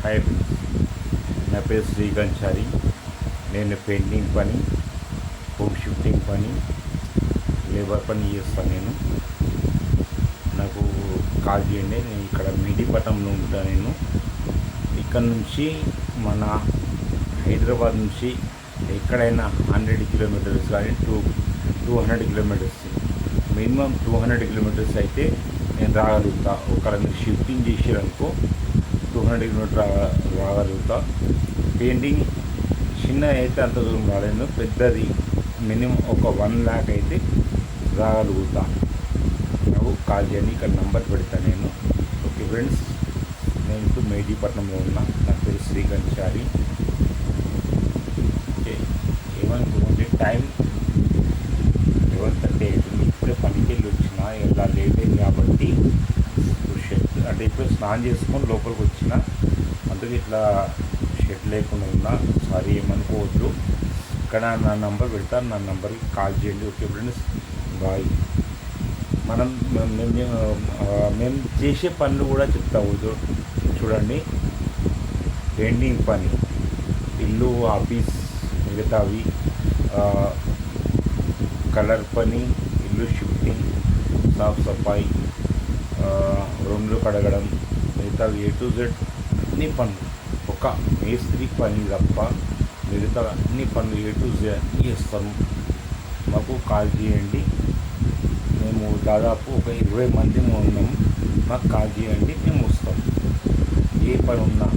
Hi friends, నా పేరు శ్రీకాంత్. నేను పెయింటింగ్ పని, హోమ్ షిఫ్టింగ్ పని, లేబర్ పని చేస్తాను. నాకు కాల్ చేయండి. నేను ఇక్కడ మెహదీపట్నంలో ఉంటాను. ఇక్కడ నుంచి మన హైదరాబాద్ నుంచి ఎక్కడైనా 100 కిలోమీటర్స్ కానీ 200 కిలోమీటర్స్, మినిమం 200 కిలోమీటర్స్ అయితే నేను రాగలుగుతా. ఒకవేళ మీరు షిఫ్టింగ్ చేసారనుకో 200 కిలోమీటర్ రాగలుగుతా. పెయింటింగ్ చిన్న అయితే అంత దూరం రాలేను, పెద్దది మినిమం ఒక 1 lakh అయితే రాగలుగుతా. నాకు కాల్ చేయండి, ఇక్కడ నంబర్ పెడతాను నేను. ఓకే ఫ్రెండ్స్, నేను ఇప్పుడు మెహదీపట్నంలో ఉన్నా. నా పేరు శ్రీకాంత్. ఓకే, ఏమనుకోండి, టైం 11:30 అవుతుంది. ఇప్పుడే పనికి వెళ్ళి వచ్చిన, ఇలా లేట్ అయింది కాబట్టి షెడ్ అంటే ఇప్పుడు స్నానం చేసుకొని లోపలికి వచ్చిన, అందుకే ఇట్లా షెడ్ లేకుండా ఉన్నా. సారీ, ఏమనుకోవద్దు. ఇక్కడ నా నంబర్ పెడతాను, నా నంబర్కి కాల్ చేయండి. Okay friends, bye. మేము చేసే పనులు కూడా చెప్తాము. చూడండి, పెయింటింగ్ పని, ఇల్లు, ఆఫీస్, మిగతావి, కలర్ పని, ఇల్లు షిఫ్టింగ్, సాఫ్ సఫాయి, రూమ్లు కడగడం, మిగతా A to Z అన్ని పనులు. ఒక మేస్త్రి పని తప్ప మిగతా అన్ని పనులు A to Z చేస్తాము. మాకు కాల్ చేయండి. మేము దాదాపు ఒక 20 మంది ఉన్నాము. మాకు కాల్ చేయండి, మేము వస్తాం. ఏ పని ఉన్నా